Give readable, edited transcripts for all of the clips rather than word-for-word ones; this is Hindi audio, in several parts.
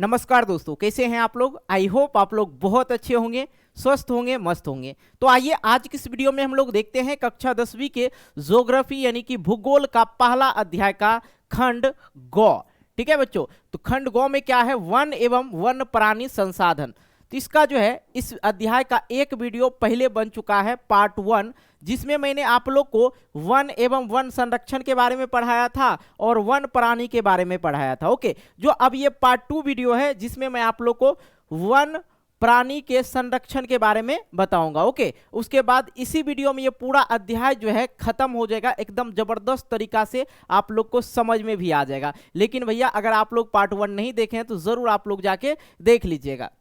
नमस्कार दोस्तों, कैसे हैं आप लोग। आई होप आप लोग बहुत अच्छे होंगे, स्वस्थ होंगे, मस्त होंगे। तो आइए आज की इस वीडियो में हम लोग देखते हैं कक्षा 10वीं के ज्योग्राफी यानी कि भूगोल का पहला अध्याय का खंड गौ। ठीक है बच्चों, तो खंड गौ में क्या है, वन एवं वन्य प्राणी संसाधन। तो इसका जो है इस अध्याय का एक वीडियो पहले बन चुका है पार्ट 1, जिसमें मैंने आप लोग को वन एवं वन संरक्षण के बारे में पढ़ाया था और वन प्राणी के बारे में पढ़ाया था। ओके, जो अब ये पार्ट 2 वीडियो है जिसमें मैं आप लोग को वन प्राणी के संरक्षण के बारे में बताऊंगा। ओके, उसके बाद इसी वीडियो में ये पूरा अध्याय जो है खत्म हो जाएगा, एकदम जबरदस्त तरीका से आप लोग को समझ में भी आ जाएगा। लेकिन भैया अगर आप लोग पार्ट 1 नहीं देखे हैं तो जरूर आप लोग जाके देख लीजिएगा।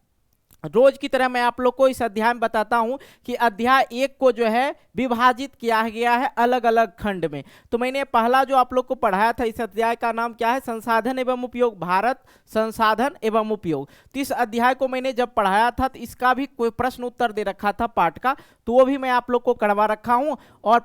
रोज की तरह मैं आप लोग को इस अध्याय में बताता हूं कि अध्याय 1 को जो है विभाजित किया गया है अलग अलग खंड में। तो मैंने पहला जो आप लोग को पढ़ाया था, इस अध्याय का नाम क्या है, संसाधन एवं उपयोग, भारत संसाधन एवं उपयोग। तो इस अध्याय को मैंने जब पढ़ाया था तो इसका भी कोई प्रश्न उत्तर दे रखा था पाठ का, तो वो भी मैं आप लोग को करवा रखा हूं। और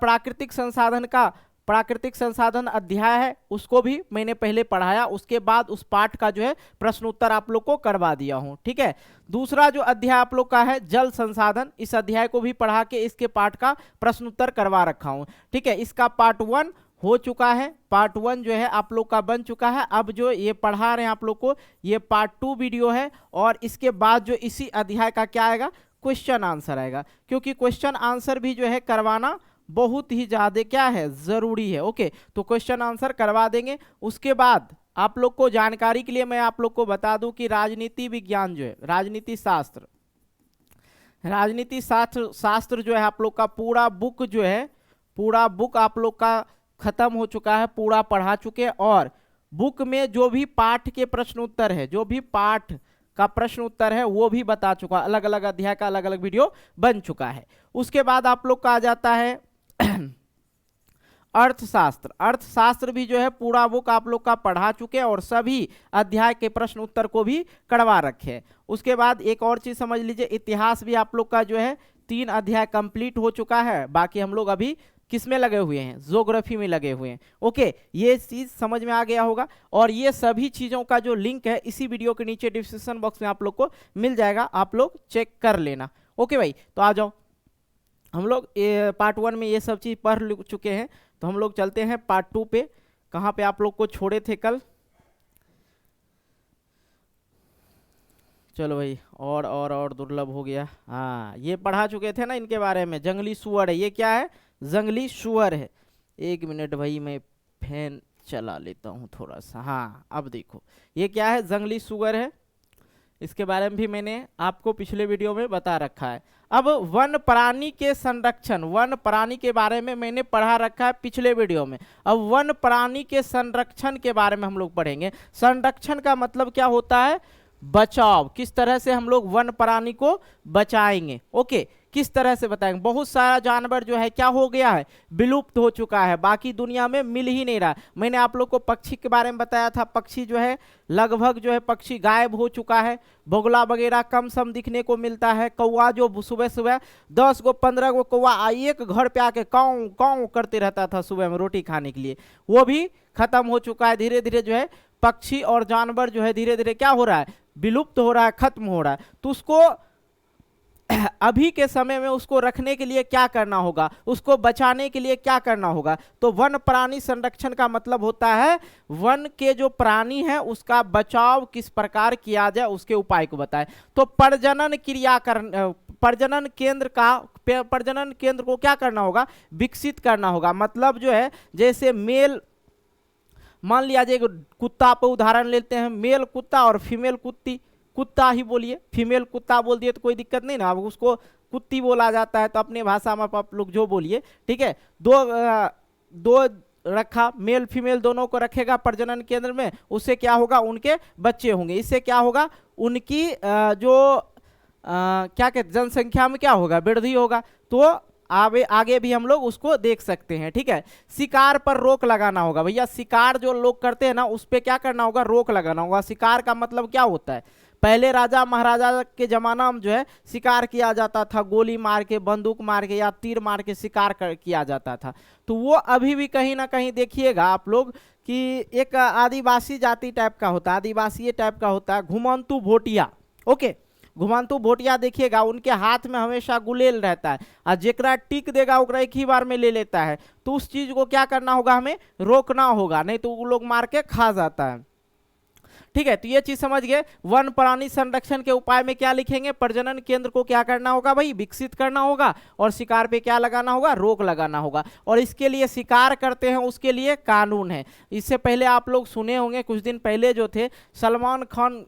प्राकृतिक संसाधन अध्याय है, उसको भी मैंने पहले पढ़ाया, उसके बाद उस पाठ का जो है प्रश्न उत्तर आप लोग को करवा दिया हूं। ठीक है, दूसरा जो अध्याय आप लोग का है जल संसाधन, इस अध्याय को भी पढ़ा के इसके पाठ का प्रश्न उत्तर करवा रखा हूं। ठीक है, इसका पार्ट 1 हो चुका है, पार्ट 1 जो है आप लोग का बन चुका है। अब जो ये पढ़ा रहे हैं आप लोग को, ये पार्ट 2 वीडियो है। और इसके बाद जो इसी अध्याय का क्या आएगा, क्वेश्चन आंसर आएगा, क्योंकि क्वेश्चन आंसर भी जो है करवाना बहुत ही ज्यादा क्या है, जरूरी है। ओके, तो क्वेश्चन आंसर करवा देंगे। उसके बाद आप लोग को जानकारी के लिए मैं आप लोग को बता दूं कि राजनीति विज्ञान जो है, राजनीति शास्त्र जो है आप लोग का पूरा बुक जो है, पूरा बुक आप लोग का खत्म हो चुका है, पूरा पढ़ा चुके हैं। और बुक में जो भी पाठ के प्रश्न उत्तर है, जो भी पाठ का प्रश्न उत्तर है वो भी बता चुका, अलग अलग अध्याय का अलग अलग वीडियो बन चुका है। उसके बाद आप लोग का आ जाता है अर्थशास्त्र भी जो है पूरा बुक आप लोग का पढ़ा चुके हैं और सभी अध्याय के प्रश्न उत्तर को भी करवा रखे हैं। उसके बाद एक और चीज समझ लीजिए, इतिहास भी आप लोग का जो है 3 अध्याय कंप्लीट हो चुका है। बाकी हम लोग अभी किस में लगे हुए हैं, ज्योग्राफी में लगे हुए हैं। ओके, ये चीज समझ में आ गया होगा। और ये सभी चीजों का जो लिंक है इसी वीडियो के नीचे डिस्क्रिप्शन बॉक्स में आप लोग को मिल जाएगा, आप लोग चेक कर लेना। ओके भाई, तो आ जाओ, हम लोग पार्ट 1 में ये सब चीज पढ़ चुके हैं, तो हम लोग चलते हैं पार्ट 2 पे। कहाँ पे आप लोग को छोड़े थे कल, चलो भाई, और दुर्लभ हो गया। हाँ, ये पढ़ा चुके थे ना इनके बारे में, जंगली सुअर है। ये क्या है, जंगली सुअर है। एक मिनट भाई, मैं फैन चला लेता हूँ थोड़ा सा। हाँ, अब देखो ये क्या है, जंगली सुअर है। इसके बारे में भी मैंने आपको पिछले वीडियो में बता रखा है। अब वन प्राणी के संरक्षण, वन प्राणी के बारे में मैंने पढ़ा रखा है पिछले वीडियो में। अब वन प्राणी के संरक्षण के बारे में हम लोग पढ़ेंगे। संरक्षण का मतलब क्या होता है, बचाव, किस तरह से हम लोग वन प्राणी को बचाएंगे। ओके, किस तरह से बताएंगे। बहुत सारा जानवर जो है क्या हो गया है, विलुप्त हो चुका है, बाकी दुनिया में मिल ही नहीं रहा। मैंने आप लोग को पक्षी के बारे में बताया था, पक्षी जो है लगभग जो है पक्षी गायब हो चुका है। बगुला वगैरह कम सम दिखने को मिलता है। कौवा जो सुबह सुबह 10 गो 15 गो कौवा एक घर पे आके काऊ काऊ करते रहता था सुबह में रोटी खाने के लिए, वो भी खत्म हो चुका है। धीरे धीरे जो है पक्षी और जानवर जो है धीरे धीरे क्या हो रहा है, विलुप्त हो रहा है, खत्म हो रहा है। तो उसको अभी के समय में उसको रखने के लिए क्या करना होगा, उसको बचाने के लिए क्या करना होगा। तो वन प्राणी संरक्षण का मतलब होता है वन के जो प्राणी है उसका बचाव किस प्रकार किया जाए, उसके उपाय को बताए। तो प्रजनन केंद्र को क्या करना होगा, विकसित करना होगा। मतलब जो है जैसे मेल, मान लिया जाए कुत्ता पर उदाहरण लेते हैं, मेल कुत्ता और फीमेल कुत्ती, कुत्ता ही बोलिए, फीमेल कुत्ता बोल दिए तो कोई दिक्कत नहीं ना, अब उसको कुत्ती बोला जाता है, तो अपने भाषा में आप लोग जो बोलिए। ठीक है, दो रखा, मेल फीमेल दोनों को रखेगा प्रजनन केंद्र में, उससे क्या होगा, उनके बच्चे होंगे। इससे क्या होगा, उनकी क्या कहते, जनसंख्या में क्या होगा, वृद्धि होगा। तो आगे भी हम लोग उसको देख सकते हैं। ठीक है, शिकार पर रोक लगाना होगा। भैया शिकार जो लोग करते हैं ना, उस पर क्या करना होगा, रोक लगाना होगा। शिकार का मतलब क्या होता है, पहले राजा महाराजा के जमाना में जो है शिकार किया जाता था, गोली मार के, बंदूक मार के या तीर मार के शिकार किया जाता था। तो वो अभी भी कहीं ना कहीं देखिएगा आप लोग कि एक आदिवासी जाति टाइप का होता है, आदिवासी टाइप का होता है घुमंतु भोटिया। ओके, घुमंतु भोटिया देखिएगा, उनके हाथ में हमेशा गुलेल रहता है, और जेकरा टिक देगा ओकरा एक ही बार में ले लेता है। तो उस चीज को क्या करना होगा, हमें रोकना होगा, नहीं तो वो लोग मार के खा जाता है। ठीक है, तो ये चीज समझ गए। वन प्राणी संरक्षण के उपाय में क्या लिखेंगे, प्रजनन केंद्र को क्या करना होगा भाई, विकसित करना होगा, और शिकार पे क्या लगाना होगा, रोक लगाना होगा। और इसके लिए शिकार करते हैं उसके लिए कानून है। इससे पहले आप लोग सुने होंगे, कुछ दिन पहले जो थे सलमान खान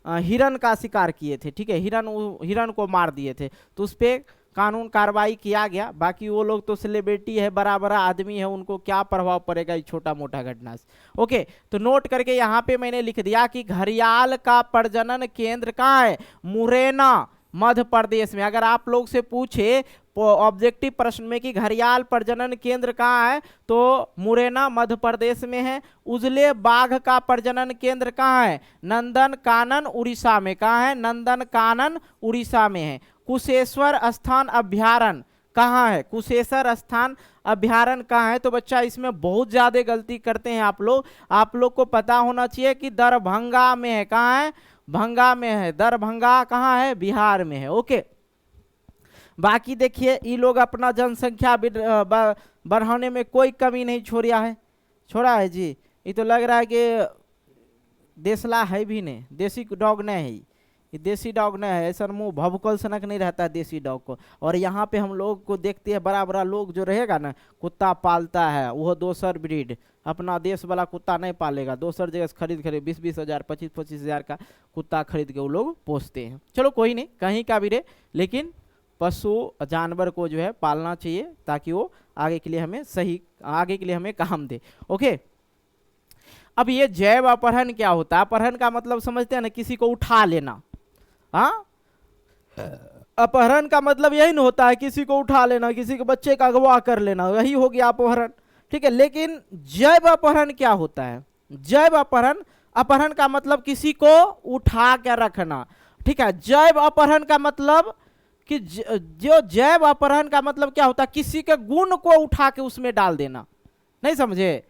हिरन का शिकार किए थे। ठीक है, हिरन को मार दिए थे, तो उस पर कानून कार्रवाई किया गया। बाकी वो लोग तो सेलिब्रिटी है, बड़ा बड़ा आदमी है, उनको क्या प्रभाव पड़ेगा इस छोटा मोटा घटना से। ओके, तो नोट करके यहाँ पे मैंने लिख दिया कि घड़ियाल का प्रजनन केंद्र कहाँ है, मुरैना मध्य प्रदेश में। अगर आप लोग से पूछे ऑब्जेक्टिव प्रश्न में कि घड़ियाल प्रजनन केंद्र कहाँ है, तो मुरैना मध्य प्रदेश में है। उजले बाघ का प्रजनन केंद्र कहाँ है, नंदन कानन उड़ीसा में। कहाँ है, नंदन कानन उड़ीसा में है। कुशेश्वर स्थान अभ्यारण्य कहाँ है, कुशेश्वर स्थान अभ्यारण्य कहाँ है। तो बच्चा इसमें बहुत ज्यादा गलती करते हैं आप लोग को पता होना चाहिए कि दरभंगा में है। कहाँ है, भंगा में है, दरभंगा कहाँ है, बिहार में है। ओके, बाकी देखिए ये लोग अपना जनसंख्या बढ़ाने में कोई कमी नहीं छोड़ा है जी। ये तो लग रहा है कि देसला है भी नहीं, देसी डॉग नहीं है, ये देसी डॉग नहीं है। ऐसा मुंह भभकल सनक नहीं रहता है देसी डॉग को। और यहाँ पे हम लोग को देखते हैं बड़ा बड़ा लोग जो रहेगा ना, कुत्ता पालता है, वो दोसर ब्रीड, अपना देश वाला कुत्ता नहीं पालेगा, दोसर जगह से खरीद 20-20 हज़ार 25-25 हज़ार का कुत्ता खरीद के वो लोग पोसते हैं। चलो कोई नहीं, कहीं का भी रहे, लेकिन पशु जानवर को जो है पालना चाहिए, ताकि वो आगे के लिए हमें काम दे। ओके, अब ये जैव अपहरण क्या होता है, अपहरण का मतलब समझते हैं ना, किसी को उठा लेना। हाँ, अपहरण का मतलब यही न होता है किसी को उठा लेना, किसी के बच्चे का अगवा कर लेना, यही हो गया अपहरण। ठीक है, लेकिन जैव अपहरण क्या होता है, जैव अपहरण का मतलब किसी को उठा के रखना। ठीक है, जैव अपहरण का मतलब कि जो जैव अपहरण का मतलब क्या होता है, किसी के गुण को उठा के उसमें डाल देना। नहीं समझे,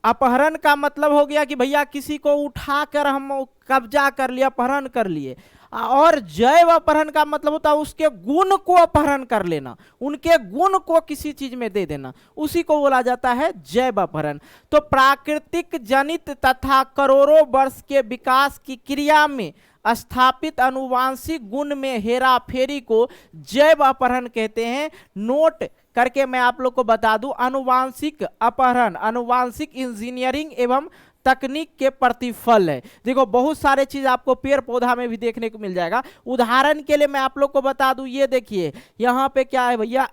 अपहरण का मतलब हो गया कि भैया किसी को उठा कर हम कब्जा कर लिया, अपहरण कर लिए। और जैव अपहरण का मतलब होता है उसके गुण को अपहरण कर लेना, उनके गुण को किसी चीज में दे देना, उसी को बोला जाता है जैव अपहरण। तो प्राकृतिक जनित तथा करोड़ों वर्ष के विकास की क्रिया में स्थापित अनुवांशिक गुण में हेरा फेरी को जैव अपहरण कहते हैं। नोट करके मैं आप लोग को बता दूं, अनुवांशिक अपहरण अनुवांशिक इंजीनियरिंग एवं तकनीक के प्रतिफल है। देखो बहुत सारे चीज आपको पेड़ पौधा में भी देखने को मिल जाएगा। उदाहरण के लिए मैं आप लोग को बता दूं, ये देखिए यहाँ पे क्या है भैया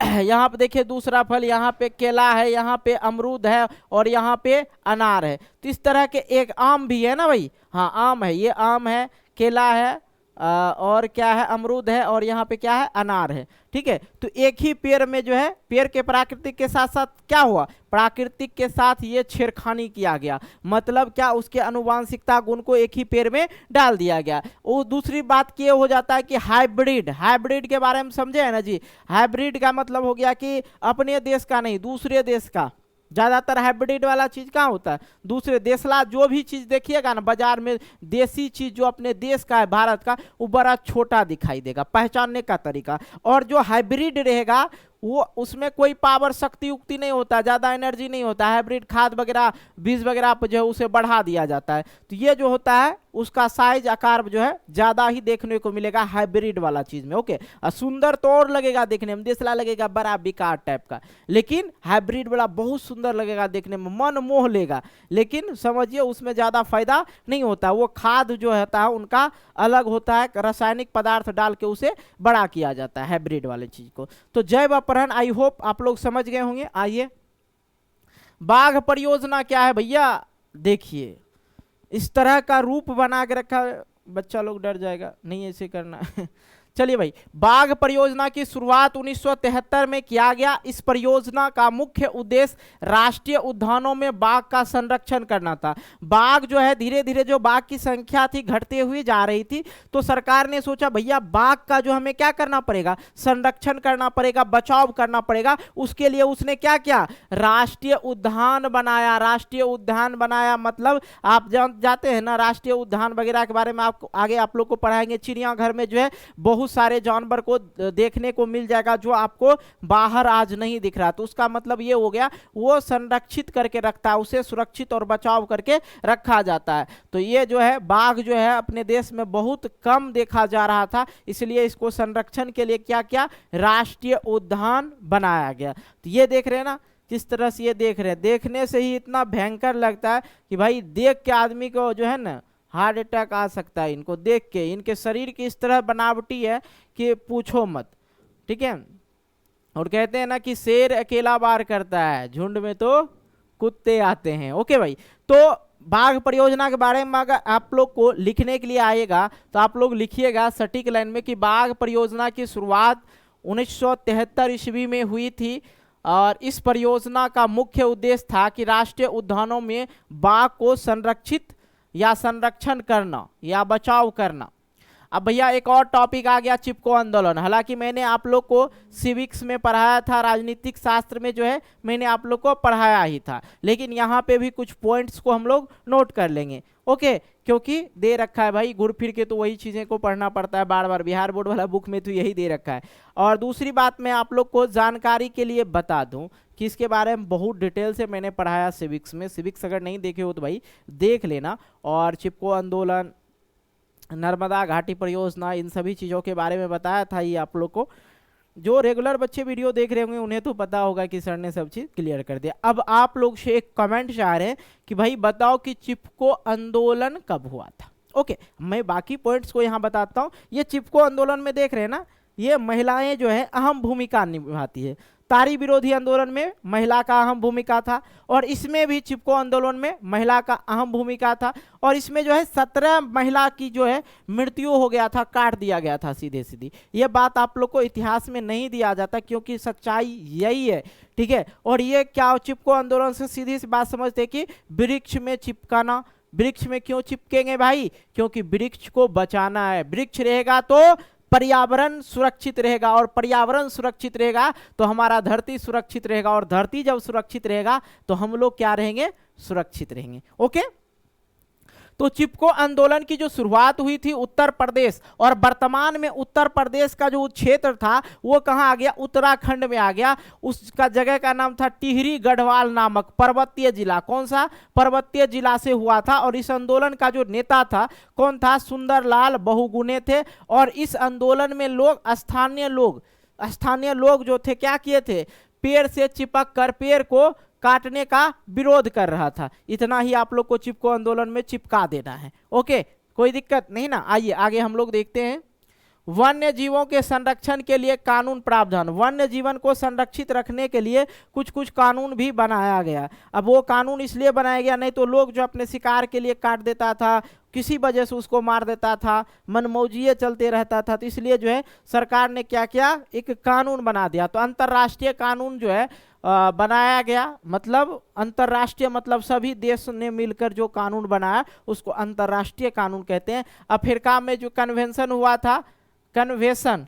यहाँ पे देखिए दूसरा फल, यहाँ पे केला है, यहाँ पे अमरूद है, और यहाँ पे अनार है। तो इस तरह के एक आम भी है ना भाई, हाँ आम है, ये आम है, केला है, और क्या है, अमरूद है, और यहाँ पे क्या है, अनार है। ठीक है, तो एक ही पेड़ में जो है, पेड़ के प्राकृतिक के साथ साथ क्या हुआ, प्राकृतिक के साथ ये छेड़खानी किया गया। मतलब क्या, उसके अनुवांशिकता गुण को एक ही पेड़ में डाल दिया गया। वो दूसरी बात ये हो जाता है कि हाइब्रिड के बारे में समझे है ना जी। हाइब्रिड का मतलब हो गया कि अपने देश का नहीं, दूसरे देश का। ज्यादातर हाइब्रिड वाला चीज कहाँ होता है, दूसरे देशला। जो भी चीज देखिएगा ना बाजार में, देसी चीज जो अपने देश का है, भारत का, वो बड़ा छोटा दिखाई देगा, पहचानने का तरीका। और जो हाइब्रिड रहेगा वो उसमें कोई पावर शक्ति उक्ति नहीं होता, ज्यादा एनर्जी नहीं होता। हाइब्रिड खाद वगैरह बीज वगैरह पर जो है उसे बढ़ा दिया जाता है। तो ये जो होता है उसका साइज आकार जो है ज्यादा ही देखने को मिलेगा हाइब्रिड वाला चीज में। ओके, और सुंदर तो और लगेगा देखने में, देसला लगेगा बड़ा बेकार टाइप का, लेकिन हाइब्रिड वाला बहुत सुंदर लगेगा देखने में, मन मोह लेगा। लेकिन समझिए उसमें ज्यादा फायदा नहीं होता। वो खाद जो होता है उनका अलग होता है, रासायनिक पदार्थ डाल के उसे बड़ा किया जाता है हाइब्रिड वाले चीज को। तो जैव अपहरण आई होप आप लोग समझ गए होंगे। आइए, बाघ परियोजना क्या है भैया, देखिए इस तरह का रूप बना के रखा, बच्चा लोग डर जाएगा, नहीं ऐसे करना चलिए भाई, बाघ परियोजना की शुरुआत 1973 में किया गया। इस परियोजना का मुख्य उद्देश्य राष्ट्रीय उद्यानों में बाघ का संरक्षण करना था। बाघ जो है धीरे धीरे जो बाघ की संख्या थी घटते हुई जा रही थी, तो सरकार ने सोचा भैया बाघ का जो हमें क्या करना पड़ेगा, संरक्षण करना पड़ेगा, बचाव करना पड़ेगा। उसके लिए उसने क्या किया, राष्ट्रीय उद्यान बनाया। राष्ट्रीय उद्यान बनाया मतलब आप जाते हैं ना, राष्ट्रीय उद्यान वगैरह के बारे में आप आगे आप लोग को पढ़ाएंगे। चिड़ियाघर में जो है बहुत सारे जानवर को देखने को मिल जाएगा जो आपको बाहर आज नहीं दिख रहा। तो उसका मतलब ये हो गया वो संरक्षित करके रखता है, उसे सुरक्षित और बचाव करके रखा जाता है। तो ये जो है बाघ जो है अपने देश में बहुत कम देखा जा रहा था, इसलिए इसको संरक्षण के लिए क्या किया, राष्ट्रीय उद्यान बनाया गया। तो ये देख रहे हैं ना किस तरह से ये देख रहे हैं, देखने से ही इतना भयंकर लगता है कि भाई देख के आदमी को जो है ना हार्ट अटैक आ सकता है इनको देख के। इनके शरीर की इस तरह बनावटी है कि पूछो मत, ठीक है। और कहते हैं ना कि शेर अकेला वार करता है, झुंड में तो कुत्ते आते हैं। ओके भाई, तो बाघ परियोजना के बारे में अगर आप लोग को लिखने के लिए आएगा तो आप लोग लिखिएगा सटीक लाइन में कि बाघ परियोजना की शुरुआत 1973 ईस्वी में हुई थी और इस परियोजना का मुख्य उद्देश्य था कि राष्ट्रीय उद्यानों में बाघ को संरक्षित या संरक्षण करना या बचाव करना। अब भैया एक और टॉपिक आ गया, चिपको आंदोलन। हालांकि मैंने आप लोग को सिविक्स में पढ़ाया था, राजनीतिक शास्त्र में जो है मैंने आप लोग को पढ़ाया ही था, लेकिन यहाँ पे भी कुछ पॉइंट्स को हम लोग नोट कर लेंगे। ओके, क्योंकि दे रखा है भाई घुर फिर के तो वही चीज़ें को पढ़ना पड़ता है बार बार, बिहार बोर्ड वाला बुक में तो यही दे रखा है। और दूसरी बात मैं आप लोग को जानकारी के लिए बता दूं कि इसके बारे में बहुत डिटेल से मैंने पढ़ाया सिविक्स में। सिविक्स अगर नहीं देखे हो तो भाई देख लेना। और चिपको आंदोलन, नर्मदा घाटी परियोजना, इन सभी चीज़ों के बारे में बताया था ये आप लोग को। जो रेगुलर बच्चे वीडियो देख रहे होंगे उन्हें तो पता होगा कि सर ने सब चीज़ क्लियर कर दिया। अब आप लोग से एक कमेंट चाह रहे हैं कि भाई बताओ कि चिपको आंदोलन कब हुआ था। ओके, मैं बाकी पॉइंट्स को यहाँ बताता हूँ। ये चिपको आंदोलन में देख रहे हैं ना, ये महिलाएं जो है अहम भूमिका निभाती है। तारी विरोधी आंदोलन में महिला का अहम भूमिका था और इसमें भी चिपको आंदोलन में महिला का अहम भूमिका था। और इसमें जो है 17 महिला की जो है मृत्यु हो गया था, काट दिया गया था सीधे सीधी। ये बात आप लोग को इतिहास में नहीं दिया जाता क्योंकि सच्चाई यही है, ठीक है। और ये क्या, चिपको आंदोलन से सीधी सी बात समझते कि वृक्ष में चिपकाना। वृक्ष में क्यों चिपकेंगे भाई, क्योंकि वृक्ष को बचाना है। वृक्ष रहेगा तो पर्यावरण सुरक्षित रहेगा और पर्यावरण सुरक्षित रहेगा तो हमारा धरती सुरक्षित रहेगा और धरती जब सुरक्षित रहेगा तो हम लोग क्या रहेंगे, सुरक्षित रहेंगे। ओके, तो चिपको आंदोलन की जो शुरुआत हुई थी उत्तर प्रदेश, और वर्तमान में उत्तर प्रदेश का जो क्षेत्र था वो कहाँ आ गया, उत्तराखंड में आ गया। उसका जगह का नाम था टिहरी गढ़वाल नामक पर्वतीय जिला। कौन सा, पर्वतीय जिला से हुआ था। और इस आंदोलन का जो नेता था कौन था, सुंदरलाल बहुगुणे थे। और इस आंदोलन में स्थानीय लोग जो थे क्या किए थे, पेड़ से चिपक कर पेड़ को काटने का विरोध कर रहा था। इतना ही आप लोग को चिपको आंदोलन में चिपका देना है। ओके, कोई दिक्कत नहीं ना। आइए आगे हम लोग देखते हैं। वन्य जीवों के संरक्षण के लिए कानून प्रावधान। वन्य जीवन को संरक्षित रखने के लिए कुछ कुछ कानून भी बनाया गया। अब वो कानून इसलिए बनाया गया, नहीं तो लोग जो अपने शिकार के लिए काट देता था, किसी वजह से उसको मार देता था, मनमौजी चलते रहता था, तो इसलिए जो है सरकार ने क्या किया, एक कानून बना दिया। तो अंतर्राष्ट्रीय कानून जो है बनाया गया। मतलब अंतर्राष्ट्रीय मतलब सभी देश ने मिलकर जो कानून बनाया उसको अंतर्राष्ट्रीय कानून कहते हैं। अफ्रीका में जो कन्वेंशन हुआ था, कन्वेंशन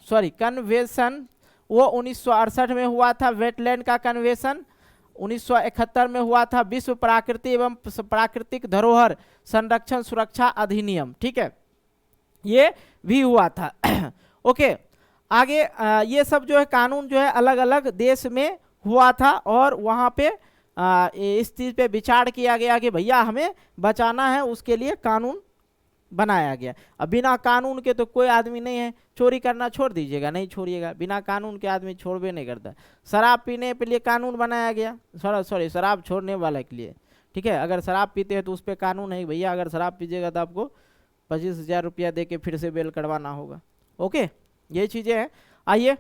वो 1968 में हुआ था। वेटलैंड का कन्वेंशन 1971 में हुआ था। विश्व प्राकृतिक एवं प्राकृतिक धरोहर संरक्षण सुरक्षा अधिनियम, ठीक है, ये भी हुआ था। ओके, आगे ये सब जो है कानून जो है अलग अलग देश में हुआ था और वहाँ पे इस चीज़ पे विचार किया गया कि भैया हमें बचाना है, उसके लिए कानून बनाया गया। अब बिना कानून के तो कोई आदमी नहीं है। चोरी करना छोड़ दीजिएगा, नहीं छोड़िएगा, बिना कानून के आदमी छोड़बे नहीं करता। शराब पीने के लिए कानून बनाया गया, सॉरी शराब छोड़ने वाले के लिए, ठीक है। अगर शराब पीते हैं तो उस पर कानून है भैया अगर शराब पीजिएगा तो आपको 25,000 रुपया दे के फिर से बेल करवाना होगा। ओके, ये चीज़ें हैं। आइए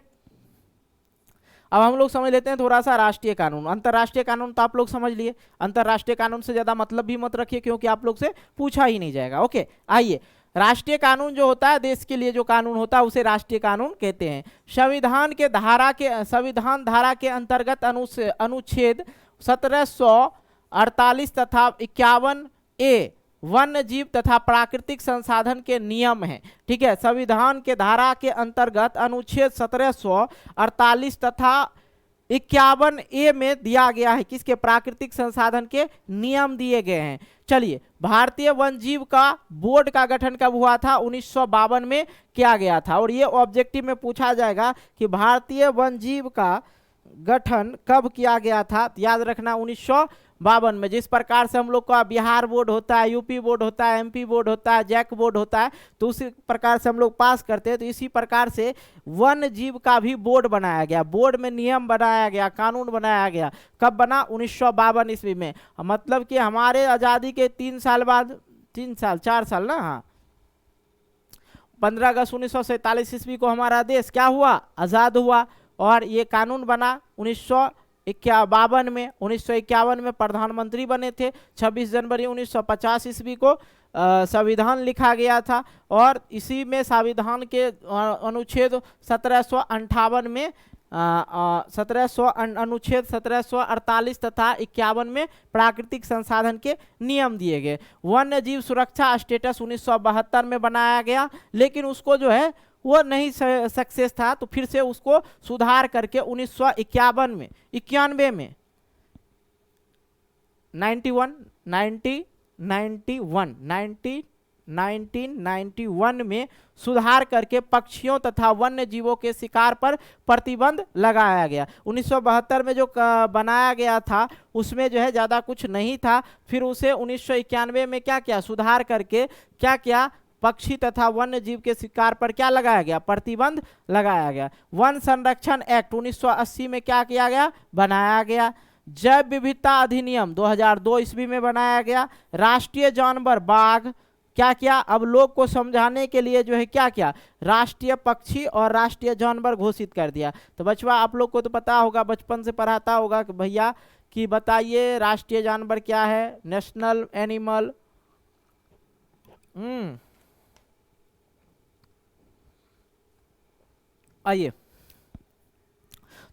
अब हम लोग समझ लेते हैं थोड़ा सा राष्ट्रीय कानून। अंतर्राष्ट्रीय कानून तो आप लोग समझ लिए, अंतर्राष्ट्रीय कानून से ज़्यादा मतलब भी मत रखिए क्योंकि आप लोग से पूछा ही नहीं जाएगा। ओके, आइए राष्ट्रीय कानून जो होता है, देश के लिए जो कानून होता है उसे राष्ट्रीय कानून कहते हैं। संविधान धारा के अंतर्गत अनुच्छेद 1748 तथा 51A वन्य जीव तथा प्राकृतिक संसाधन के नियम हैं। ठीक है, संविधान के धारा के अंतर्गत अनुच्छेद 1748 तथा 51A में दिया गया है किसके, प्राकृतिक संसाधन के नियम दिए गए हैं। चलिए, भारतीय वन जीव का बोर्ड का गठन कब हुआ था, 1952 में किया गया था। और ये ऑब्जेक्टिव में पूछा जाएगा कि भारतीय वन जीव का गठन कब किया गया था, याद रखना 1952 में। जिस प्रकार से हम लोग का बिहार बोर्ड होता है, यूपी बोर्ड होता है, एमपी बोर्ड होता है, जैक बोर्ड होता है, तो उसी प्रकार से हम लोग पास करते हैं। तो इसी प्रकार से वन जीव का भी बोर्ड बनाया गया, बोर्ड में नियम बनाया गया, कानून बनाया गया। कब बना, 1952 ईस्वी में। मतलब कि हमारे आज़ादी के 3 साल बाद, 4 साल ना, हाँ, 15 अगस्त 1947 ईस्वी को हमारा देश क्या हुआ, आज़ाद हुआ। और ये कानून बना 1951 में। 1951 में प्रधानमंत्री बने थे। 26 जनवरी 1950 ईस्वी को संविधान लिखा गया था। और इसी में संविधान के अनुच्छेद 1758 में अनुच्छेद 1748 तथा 51 में प्राकृतिक संसाधन के नियम दिए गए। वन्य जीव सुरक्षा स्टेटस 1972 में बनाया गया, लेकिन उसको जो है वो नहीं सक्सेस था, तो फिर से उसको सुधार करके 1991 में 1991 में सुधार करके पक्षियों तथा वन्य जीवों के शिकार पर प्रतिबंध लगाया गया। 1972 में जो बनाया गया था उसमें जो है ज़्यादा कुछ नहीं था। फिर उसे 1991 में क्या किया, सुधार करके क्या किया, पक्षी तथा वन्य जीव के शिकार पर क्या लगाया गया, प्रतिबंध लगाया गया। वन संरक्षण एक्ट 1980 में क्या किया गया, बनाया गया। जैव विविधता अधिनियम 2002 ईस्वी में बनाया गया। राष्ट्रीय जानवर बाघ क्या किया, अब लोग को समझाने के लिए जो है क्या किया, राष्ट्रीय पक्षी और राष्ट्रीय जानवर घोषित कर दिया। तो बचवा आप लोग को तो पता होगा, बचपन से पढ़ाता होगा कि भैया कि बताइए राष्ट्रीय जानवर क्या है, नेशनल एनिमल। आइए,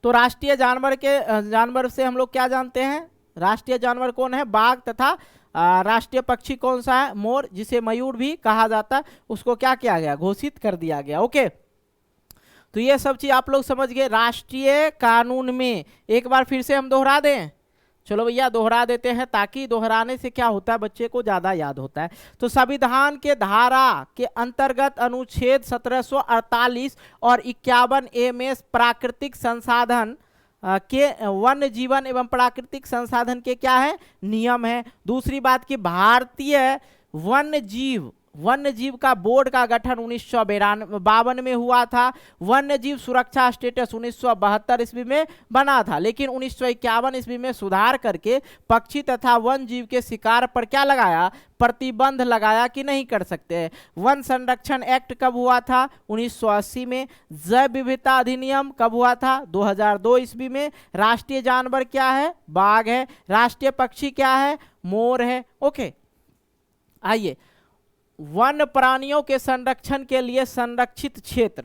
तो राष्ट्रीय जानवर से हम लोग क्या जानते हैं, राष्ट्रीय जानवर कौन है, बाघ तथा राष्ट्रीय पक्षी कौन सा है, मोर, जिसे मयूर भी कहा जाता है, उसको क्या किया गया, घोषित कर दिया गया। ओके, तो ये सब चीज आप लोग समझ गए। राष्ट्रीय कानून में एक बार फिर से हम दोहरा दें, चलो भैया दोहरा देते हैं, ताकि दोहराने से क्या होता है, बच्चे को ज्यादा याद होता है। तो संविधान के धारा के अंतर्गत अनुच्छेद 1748 और 51A में प्राकृतिक संसाधन के वन्य जीवन एवं प्राकृतिक संसाधन के क्या है, नियम है। दूसरी बात कि भारतीय वन्य जीव का बोर्ड का गठन 1952 में हुआ था। वन्य जीव सुरक्षा स्टेटस 1972 ईस्वी में बना था, लेकिन 1951 ईस्वी में सुधार करके पक्षी तथा वन जीव के शिकार पर क्या लगाया, प्रतिबंध लगाया कि नहीं कर सकते। वन संरक्षण एक्ट कब हुआ था, 1980 में। जैव विविधता अधिनियम कब हुआ था, 2002 ईस्वी में। राष्ट्रीय जानवर क्या है, बाघ है। राष्ट्रीय पक्षी क्या है, मोर है। ओके, आइए, वन प्राणियों के संरक्षण के लिए संरक्षित क्षेत्र।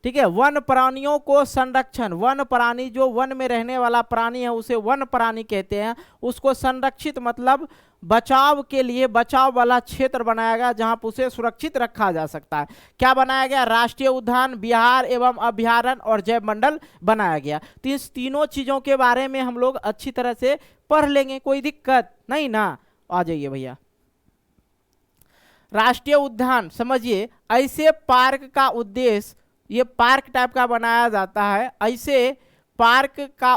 ठीक है, वन प्राणियों को संरक्षण, वन प्राणी जो वन में रहने वाला प्राणी है उसे वन प्राणी कहते हैं। उसको संरक्षित मतलब बचाव के लिए बचाव वाला क्षेत्र बनाया गया जहां पर उसे सुरक्षित रखा जा सकता है। क्या बनाया गया, राष्ट्रीय उद्यान, बिहार एवं अभ्यारण्य और जैव मंडल बनाया गया। तो इस तीनों चीजों के बारे में हम लोग अच्छी तरह से पढ़ लेंगे, कोई दिक्कत नहीं ना। आ जाइए भैया, राष्ट्रीय उद्यान समझिए, ऐसे पार्क का उद्देश्य, ये पार्क टाइप का बनाया जाता है। ऐसे पार्क का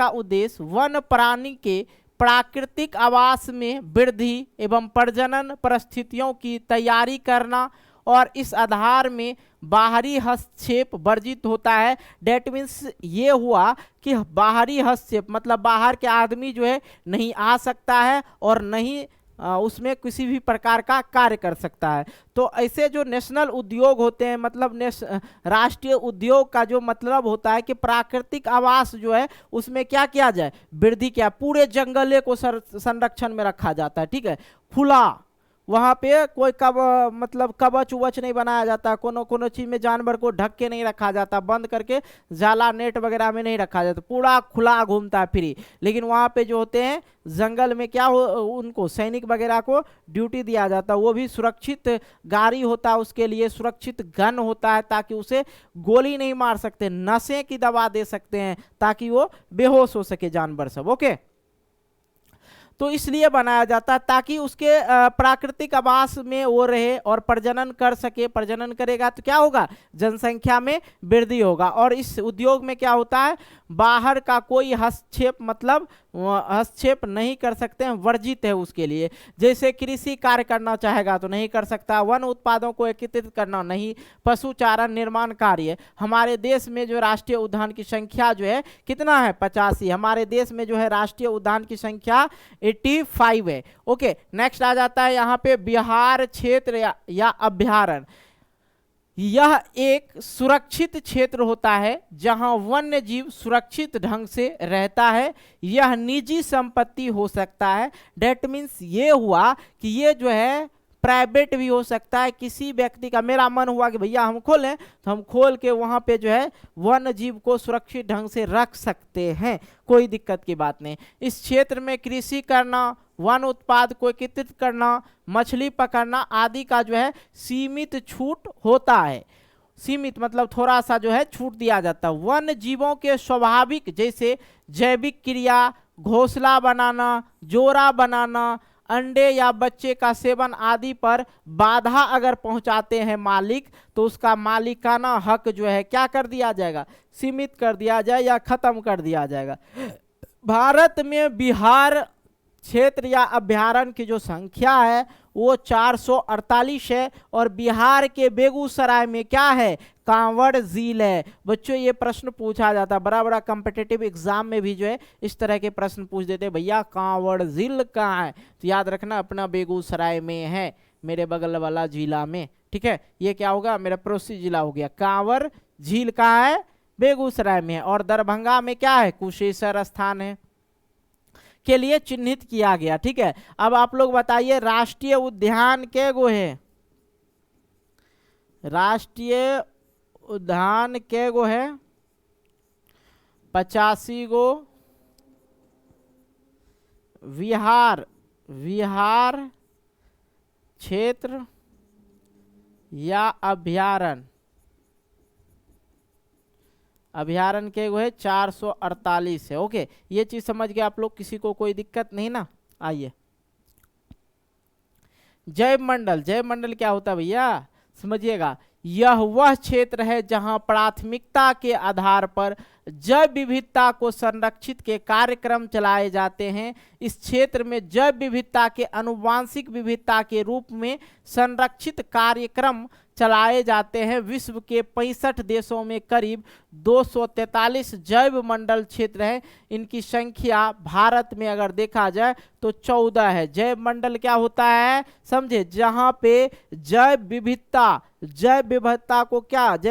उद्देश्य वन प्राणी के प्राकृतिक आवास में वृद्धि एवं प्रजनन परिस्थितियों की तैयारी करना और इस आधार में बाहरी हस्तक्षेप वर्जित होता है। डेट मीन्स ये हुआ कि बाहरी हस्तक्षेप मतलब बाहर के आदमी जो है नहीं आ सकता है और नहीं उसमें किसी भी प्रकार का कार्य कर सकता है। तो ऐसे जो नेशनल उद्योग होते हैं, मतलब राष्ट्रीय उद्योग का जो मतलब होता है कि प्राकृतिक आवास जो है उसमें क्या किया जाए, वृद्धि किया, पूरे जंगले को संरक्षण में रखा जाता है। ठीक है, खुला वहाँ पे कोई मतलब कवच उवच नहीं बनाया जाता, कोनो कोनो चीज में जानवर को ढक के नहीं रखा जाता, बंद करके जाला नेट वगैरह में नहीं रखा जाता, पूरा खुला घूमता है फ्री। लेकिन वहाँ पे जो होते हैं जंगल में क्या हो, उनको सैनिक वगैरह को ड्यूटी दिया जाता है, वो भी सुरक्षित गाड़ी होता है, उसके लिए सुरक्षित गन होता है, ताकि उसे गोली नहीं मार सकते, नशे की दवा दे सकते हैं ताकि वो बेहोश हो सके जानवर सब। ओके, तो इसलिए बनाया जाता है ताकि उसके प्राकृतिक आवास में वो रहे और प्रजनन कर सके। प्रजनन करेगा तो क्या होगा, जनसंख्या में वृद्धि होगा। और इस उद्योग में क्या होता है, बाहर का कोई हस्तक्षेप मतलब हस्तक्षेप नहीं कर सकते हैं, वर्जित है उसके लिए। जैसे कृषि कार्य करना चाहेगा तो नहीं कर सकता, वन उत्पादों को एकत्रित करना नहीं, पशु चारण निर्माण कार्य। हमारे देश में जो राष्ट्रीय उद्यान की संख्या जो है कितना है, 85। हमारे देश में जो है राष्ट्रीय उद्यान की संख्या 85 है। ओके, नेक्स्ट आ जाता है यहाँ पे बिहार क्षेत्र या अभ्यारण्य। यह एक सुरक्षित क्षेत्र होता है जहां वन्य जीव सुरक्षित ढंग से रहता है। यह निजी संपत्ति हो सकता है, डेट मीन्स ये हुआ कि ये जो है प्राइवेट भी हो सकता है, किसी व्यक्ति का मेरा मन हुआ कि भैया हम खोलें तो हम खोल के वहां पे जो है वन्य जीव को सुरक्षित ढंग से रख सकते हैं, कोई दिक्कत की बात नहीं। इस क्षेत्र में कृषि करना, वन उत्पाद को एकत्रित करना, मछली पकड़ना आदि का जो है सीमित छूट होता है। सीमित मतलब थोड़ा सा जो है छूट दिया जाता है। वन्य जीवों के स्वाभाविक जैसे जैविक क्रिया, घोंसला बनाना, जोड़ा बनाना, अंडे या बच्चे का सेवन आदि पर बाधा अगर पहुंचाते हैं मालिक, तो उसका मालिकाना हक जो है क्या कर दिया जाएगा, सीमित कर दिया जाए या खत्म कर दिया जाएगा। भारत में बिहार क्षेत्र या अभ्यारण्य की जो संख्या है वो 448 है, और बिहार के बेगूसराय में क्या है, कांवड़ झील है। बच्चों ये प्रश्न पूछा जाता है, बड़ा बड़ा कॉम्पिटिटिव एग्जाम में भी जो है इस तरह के प्रश्न पूछ देते हैं, भैया कांवड़ झील कहाँ है, तो याद रखना अपना बेगूसराय में है, मेरे बगल वाला जिला में। ठीक है, ये क्या होगा, मेरा पड़ोसी जिला हो गया। कांवड़ झील कहाँ है, बेगूसराय में है। और दरभंगा में क्या है, कुशेश्वर स्थान है, के लिए चिन्हित किया गया। ठीक है, अब आप लोग बताइए राष्ट्रीय उद्यान के गो है, राष्ट्रीय उद्यान के गो है, 85 गो। विहार क्षेत्र या अभ्यारण्य के वो है 448 है। ओके, ये चीज समझ गए आप लोग, किसी को कोई दिक्कत नहीं ना। आइए, जैव मंडल क्या होता है भैया, समझिएगा। यह वह क्षेत्र है जहां प्राथमिकता के आधार पर जैव विविधता को संरक्षित के कार्यक्रम चलाए जाते हैं। इस क्षेत्र में जैव विविधता के आनुवांशिक विविधता के रूप में संरक्षित कार्यक्रम चलाए जाते हैं। विश्व के 65 देशों में करीब 243 जैव मंडल क्षेत्र हैं। इनकी संख्या भारत में अगर देखा जाए तो 14 है। जैव मंडल क्या होता है, समझे, जहां पे जैव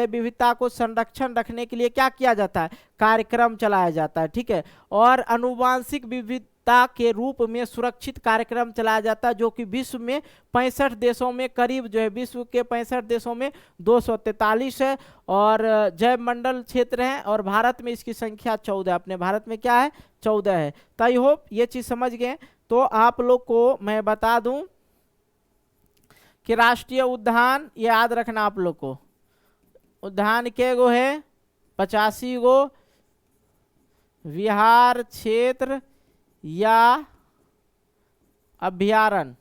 विविधता को संरक्षण रखने के लिए क्या किया जाता है, कार्यक्रम चलाया जाता है। ठीक है, और आनुवांशिक विविधता के रूप में सुरक्षित कार्यक्रम चलाया जाता है, जो कि विश्व में 65 देशों में करीब जो है, विश्व के 65 देशों में 243 है और जैव मंडल क्षेत्र है, और भारत में इसकी संख्या 14। अपने भारत में क्या है, 14 है। तो आई होप ये चीज समझ गए। तो आप लोग को मैं बता दूं कि राष्ट्रीय उद्यान याद रखना आप लोग को, उद्यान के गो है 85 गो, विहार क्षेत्र या अभ्यारण्य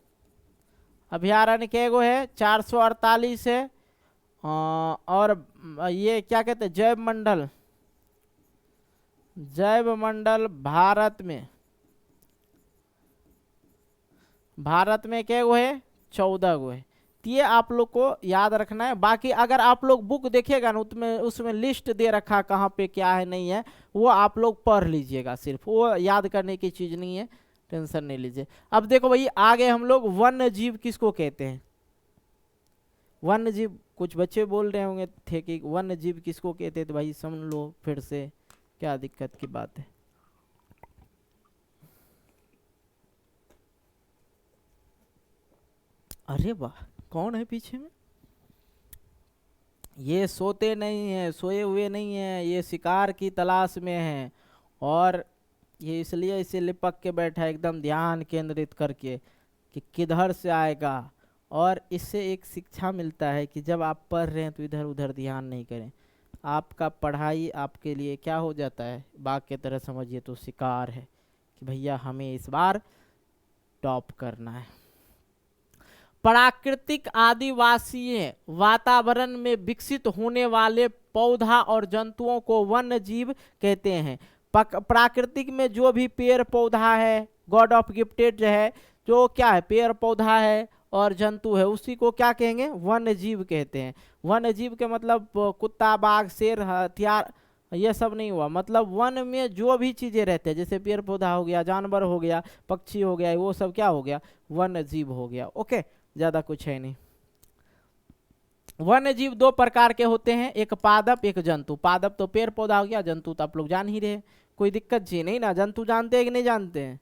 के गो है 448 है। और ये क्या कहते हैं, जैव मंडल भारत में क्या गो है, 14 गो है। ये आप लोग को याद रखना है। बाकी अगर आप लोग बुक देखिएगा ना, उसमें लिस्ट दे रखा कहाँ पे क्या है नहीं है, वो आप लोग पढ़ लीजिएगा, सिर्फ वो याद करने की चीज नहीं है, टेंशन नहीं लीजिए। अब देखो भाई आगे हम लोग वन्य जीव किसको कहते हैं, वन्य जीव, कुछ बच्चे बोल रहे होंगे थे कि वन्य जीव किसको कहते हैं, तो भाई समझ लो फिर से, क्या दिक्कत की बात है। अरे वाह, कौन है पीछे में? ये सोते नहीं है, सोए हुए नहीं है, ये शिकार की तलाश में है। और ये इसलिए इसे लिपक के बैठा है एकदम ध्यान केंद्रित करके कि किधर से आएगा। और इससे एक शिक्षा मिलता है कि जब आप पढ़ रहे हैं तो इधर उधर ध्यान नहीं करें। आपका पढ़ाई आपके लिए क्या हो जाता है, बाघ की तरह समझिए तो शिकार है कि भैया हमें इस बार टॉप करना है। प्राकृतिक आदिवासीय वातावरण में विकसित होने वाले पौधा और जंतुओं को वन्य जीव कहते हैं। प्राकृतिक में जो भी पेड़ पौधा है, गॉड ऑफ गिफ्टेड जो है, जो क्या है, पेड़ पौधा है और जंतु है, उसी को क्या कहेंगे, वन्य जीव कहते हैं। वन्य जीव के मतलब कुत्ता, बाघ, शेर, हथियार, ये सब नहीं हुआ। मतलब वन में जो भी चीजें रहते हैं, जैसे पेड़ पौधा हो गया, जानवर हो गया, पक्षी हो गया, वो सब क्या हो गया, वन्य जीव हो गया। ओके, ज्यादा कुछ है नहीं। वन्य जीव दो प्रकार के होते हैं, एक पादप, एक जंतु। पादप तो पेड़ पौधा हो गया, जंतु तो आप लोग जान ही रहे, कोई दिक्कत जी नहीं ना। जंतु जानते हैं कि नहीं जानते हैं?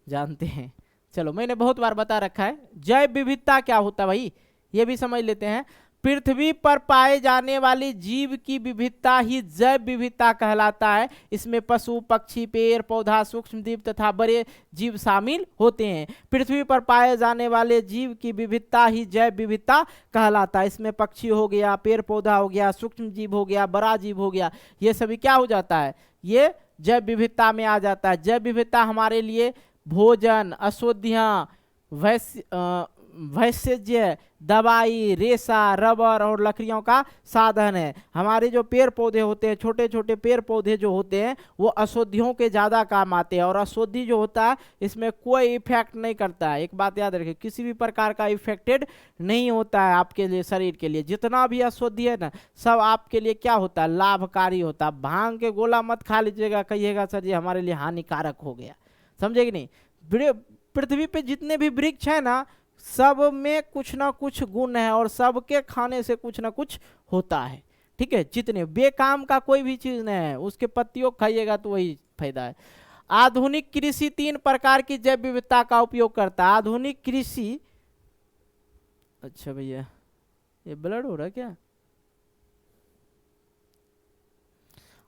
जानते हैं। चलो, मैंने बहुत बार बता रखा है। जैव विविधता क्या होता है भाई, ये भी समझ लेते हैं। पृथ्वी पर पाए जाने वाली जीव की विविधता ही जैव विविधता कहलाता है। इसमें पशु, पक्षी, पेड़ पौधा, सूक्ष्म जीव तथा बड़े जीव शामिल होते हैं। पृथ्वी पर पाए जाने वाले जीव की विविधता ही जैव विविधता कहलाता है। इसमें पक्षी हो गया, पेड़ पौधा हो गया, सूक्ष्म जीव हो गया, बड़ा जीव हो गया, ये सभी क्या हो जाता है, ये जैव विविधता में आ जाता है। जैव विविधता हमारे लिए भोजन, औषधियाँ, वैषज्य, दवाई, रेशा, रबर और लकड़ियों का साधन है। हमारे जो पेड़ पौधे होते हैं, छोटे छोटे पेड़ पौधे जो होते हैं, वो औषधियों के ज़्यादा काम आते हैं। और औषधि जो होता है इसमें कोई इफेक्ट नहीं करता है। एक बात याद रखिए, किसी भी प्रकार का इफेक्टेड नहीं होता है आपके लिए, शरीर के लिए। जितना भी औषधि है ना, सब आपके लिए क्या होता है, लाभकारी होता है। भांग के गोला मत खा लीजिएगा, कहिएगा सर जी हमारे लिए हानिकारक हो गया, समझे कि नहीं। पृथ्वी पे जितने भी वृक्ष है ना, सब में कुछ ना कुछ गुण है और सबके खाने से कुछ ना कुछ होता है। ठीक है, जितने बेकाम का कोई भी चीज नहीं है, उसके पत्तियों खाइएगा तो वही फायदा है। आधुनिक कृषि 3 प्रकार की जैव विविधता का उपयोग करता है। आधुनिक कृषि, अच्छा भैया ये ब्लड हो रहा है क्या?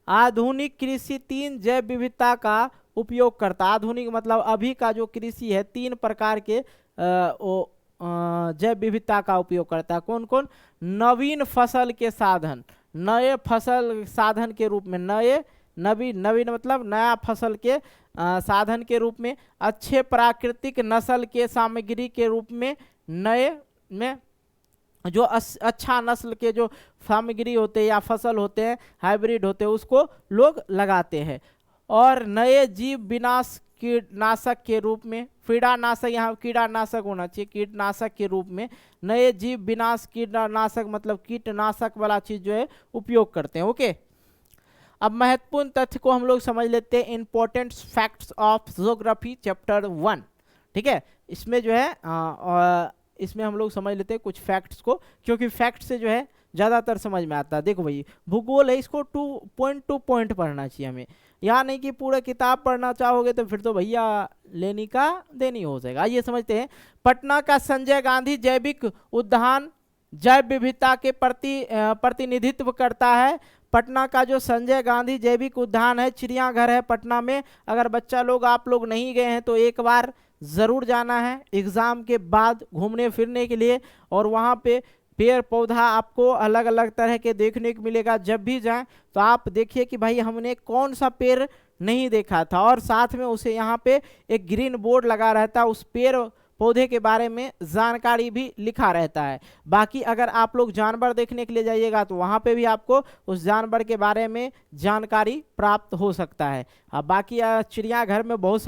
आधुनिक कृषि 3 जैव विविधता का उपयोग करता है। आधुनिक मतलब अभी का जो कृषि है, 3 प्रकार के जैव विविधता का उपयोग करता है। कौन कौन? नवीन फसल के साधन, नए फसल साधन के रूप में, नवीन मतलब नया फसल के साधन के रूप में। अच्छे प्राकृतिक नस्ल के सामग्री के रूप में, नए में जो अच्छा नस्ल के जो सामग्री होते हैं या फसल होते हैं, हाइब्रिड होते हैं, उसको लोग लगाते हैं। और नए जीव विनाश कीटनाशक के रूप में, कीड़ानाशक, यहाँ कीड़ानाशक होना चाहिए, कीटनाशक के रूप में नए जीव विनाश कीटनाशक मतलब कीटनाशक वाला चीज जो है उपयोग करते हैं। ओके, अब महत्वपूर्ण तथ्य को हम लोग समझ लेते हैं। Important facts of geography chapter 1। ठीक है, इसमें जो है इसमें हम लोग समझ लेते हैं कुछ फैक्ट्स को, क्योंकि फैक्ट से जो है ज़्यादातर समझ में आता है। देखो भाई, भूगोल है, इसको पॉइंट टू पॉइंट पढ़ना चाहिए हमें। यहाँ नहीं कि पूरा किताब पढ़ना चाहोगे तो फिर तो भैया लेनी का देनी हो जाएगा। आइए समझते हैं। पटना का संजय गांधी जैविक उद्यान जैव विविधता के प्रतिनिधित्व करता है। पटना का जो संजय गांधी जैविक उद्यान है, चिड़ियाघर है पटना में। अगर बच्चा लोग आप लोग नहीं गए हैं तो एक बार ज़रूर जाना है एग्ज़ाम के बाद घूमने फिरने के लिए। और वहाँ पे पेड़ पौधा आपको अलग अलग तरह के देखने को मिलेगा। जब भी जाएं तो आप देखिए कि भाई हमने कौन सा पेड़ नहीं देखा था, और साथ में उसे यहाँ पे एक ग्रीन बोर्ड लगा रहता है, उस पेड़ पौधे के बारे में जानकारी भी लिखा रहता है। बाकी अगर आप लोग जानवर देखने के लिए जाइएगा तो वहाँ पे भी आपको उस जानवर के बारे में जानकारी प्राप्त हो सकता है। अब बाकी चिड़ियाघर में बहुत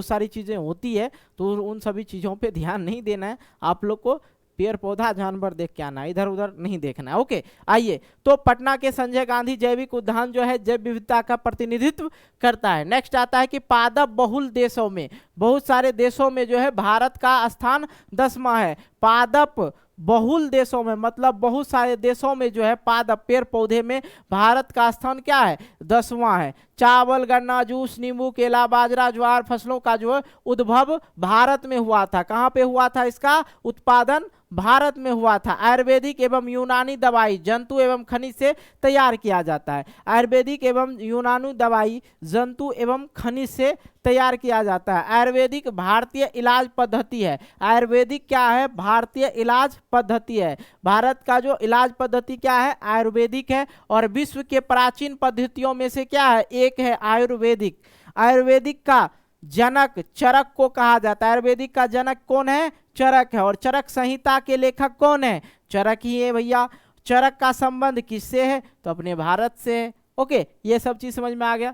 सारी चीज़ें होती है, तो उन सभी चीज़ों पे ध्यान नहीं देना है। आप लोग को पेड़ पौधा जानवर देख के आना, इधर उधर नहीं देखना है। ओके, आइए, तो पटना के संजय गांधी जैविक उद्यान जो है जैव विविधता का प्रतिनिधित्व करता है। नेक्स्ट आता है कि पादप बहुल देशों में, बहुत सारे देशों में जो है भारत का स्थान 10वां है। पादप बहुल देशों में मतलब बहुत सारे देशों में जो है पादप पेड़ पौधे में भारत का स्थान क्या है? 10वां है। चावल, गन्ना, जूस, नींबू, केला, बाजरा, ज्वार फसलों का जो उद्भव भारत में हुआ था। कहाँ पे हुआ था? इसका उत्पादन भारत में हुआ था। आयुर्वेदिक एवं यूनानी दवाई जंतु एवं खनिज से तैयार किया जाता है। आयुर्वेदिक एवं यूनानी दवाई जंतु एवं खनिज से तैयार किया जाता है। आयुर्वेदिक भारतीय इलाज पद्धति है। आयुर्वेदिक क्या है? भारतीय इलाज पद्धति है। भारत का जो इलाज पद्धति क्या है? आयुर्वेदिक है। और विश्व के प्राचीन पद्धतियों में से क्या है? एक है आयुर्वेदिक। आयुर्वेदिक का जनक चरक को कहा जाता है। आयुर्वेदिक का जनक कौन है? चरक है। और चरक संहिता के लेखक कौन है? चरक ही है भैया। चरक का संबंध किससे है? तो अपने भारत से है। ओके, ये सब चीज समझ में आ गया।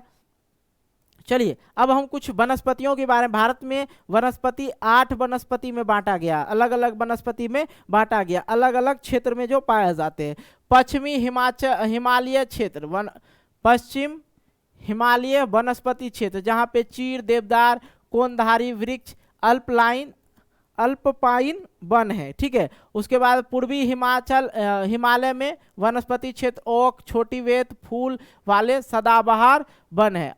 चलिए अब हम कुछ वनस्पतियों के बारे में, भारत में वनस्पति 8 वनस्पति में बांटा गया, अलग अलग वनस्पति में बांटा गया, अलग अलग क्षेत्र में जो पाए जाते हैं। पश्चिमी हिमालय क्षेत्र पश्चिम हिमालय वनस्पति क्षेत्र, जहाँ पे चीड़, देवदार, कोनधारी वृक्ष, अल्पपाइन वन है। ठीक है। उसके बाद पूर्वी हिमालय में वनस्पति क्षेत्र ओक, छोटी वेत, फूल वाले सदाबहार वन है।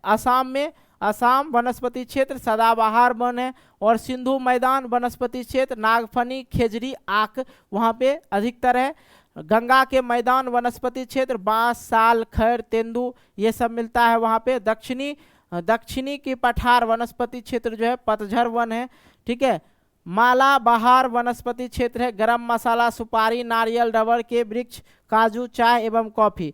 असम वनस्पति क्षेत्र सदाबहार वन है। और सिंधु मैदान वनस्पति क्षेत्र नागफनी, खेजरी, आक वहाँ पे अधिकतर है। गंगा के मैदान वनस्पति क्षेत्र बांस, साल, खैर, तेंदू ये सब मिलता है वहाँ पे। दक्षिणी की पठार वनस्पति क्षेत्र जो है पतझर वन है। ठीक है। माला बहार वनस्पति क्षेत्र है गरम मसाला, सुपारी, नारियल, रबर के वृक्ष, काजू, चाय एवं कॉफी।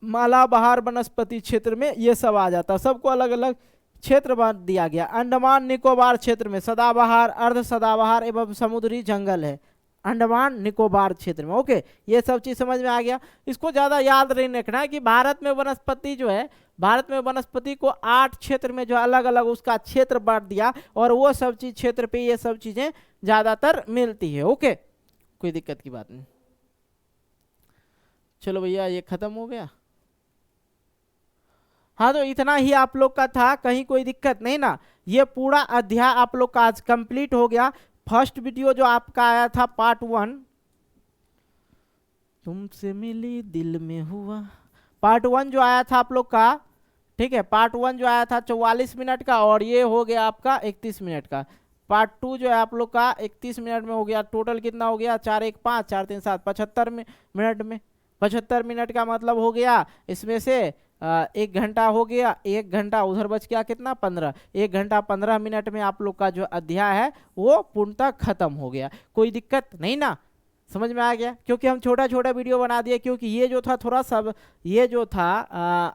माला बहार वनस्पति क्षेत्र में ये सब आ जाता है। सबको अलग अलग क्षेत्र बांट दिया गया। अंडमान निकोबार क्षेत्र में सदाबहार, अर्ध सदाबहार एवं समुद्री जंगल है। अंडमान निकोबार क्षेत्र में। ओके, ये सब चीज समझ में आ गया। इसको ज्यादा याद नहीं रखना है कि भारत में वनस्पति जो है, भारत में वनस्पति को 8 क्षेत्र में जो अलग अलग उसका क्षेत्र बांट दिया और वो सब चीज क्षेत्र पे ये सब चीजें ज्यादातर मिलती है। ओके, कोई दिक्कत की बात नहीं। चलो भैया ये खत्म हो गया। हाँ तो इतना ही आप लोग का था, कहीं कोई दिक्कत नहीं ना। ये पूरा अध्याय आप लोग का आज कंप्लीट हो गया। फर्स्ट वीडियो जो आपका आया था पार्ट 1, तुमसे मिली दिल में हुआ, पार्ट 1 जो आया था आप लोग का, ठीक है, पार्ट 1 जो आया था 44 मिनट का और ये हो गया आपका 31 मिनट का। पार्ट 2 जो है आप लोग का 31 मिनट में हो गया। टोटल कितना हो गया? 4 1 5 4 3 7 75 मिनट में। 75 मिनट का मतलब हो गया इसमें से 1 घंटा हो गया, 1 घंटा उधर बच गया कितना? 15। 1 घंटा 15 मिनट में आप लोग का जो अध्याय है वो पूर्णतः खत्म हो गया। कोई दिक्कत नहीं ना, समझ में आ गया? क्योंकि हम छोटा छोटा वीडियो बना दिए, क्योंकि ये जो था थोड़ा सब, ये जो था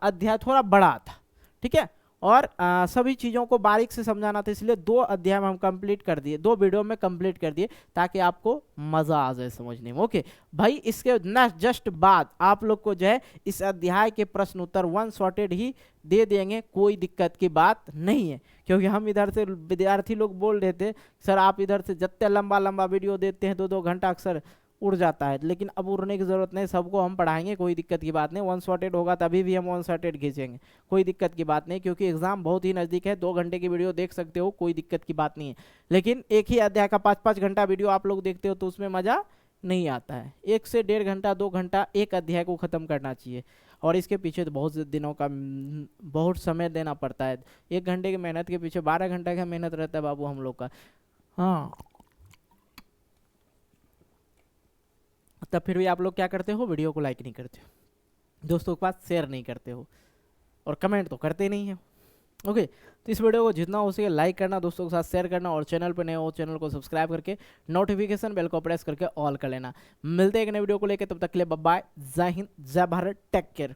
अध्याय थोड़ा बड़ा था। ठीक है। और सभी चीज़ों को बारीक से समझाना था, इसलिए 2 अध्याय में हम कंप्लीट कर दिए, 2 वीडियो में कंप्लीट कर दिए ताकि आपको मज़ा आ जाए समझने में। ओके भाई, इसके नेक्स्ट जस्ट बाद आप लोग को जो है इस अध्याय के प्रश्न उत्तर 1 शॉर्टेड ही दे देंगे। कोई दिक्कत की बात नहीं है, क्योंकि हम इधर से विद्यार्थी लोग बोल रहे थे सर आप इधर से जितने लंबा लंबा वीडियो देते हैं 2-2 घंटा अक्सर उड़ जाता है, लेकिन अब उड़ने की ज़रूरत नहीं, सबको हम पढ़ाएंगे, कोई दिक्कत की बात नहीं। 1 शॉर्टेड होगा तभी भी हम 1 शॉर्टेड खींचेंगे, कोई दिक्कत की बात नहीं, क्योंकि एग्जाम बहुत ही नज़दीक है। 2 घंटे की वीडियो देख सकते हो, कोई दिक्कत की बात नहीं है। लेकिन एक ही अध्याय का 5-5 घंटा वीडियो आप लोग देखते हो तो उसमें मज़ा नहीं आता है। 1 से 1.5 घंटा 2 घंटा एक अध्याय को ख़त्म करना चाहिए, और इसके पीछे तो बहुत दिनों का बहुत समय देना पड़ता है। 1 घंटे की मेहनत के पीछे 12 घंटे का मेहनत रहता है बाबू हम लोग का। हाँ, तब फिर भी आप लोग क्या करते हो? वीडियो को लाइक नहीं करते हो, दोस्तों के पास शेयर नहीं करते हो, और कमेंट तो करते नहीं है। ओके, तो इस वीडियो को जितना हो सके लाइक करना, दोस्तों के साथ शेयर करना, और चैनल पर नए हो चैनल को सब्सक्राइब करके नोटिफिकेशन बेल को प्रेस करके ऑल कर लेना। मिलते हैं एक नए वीडियो को लेकर, तब तक के लिए बाय बाय, जय हिंद, जय भारत, टेक केयर।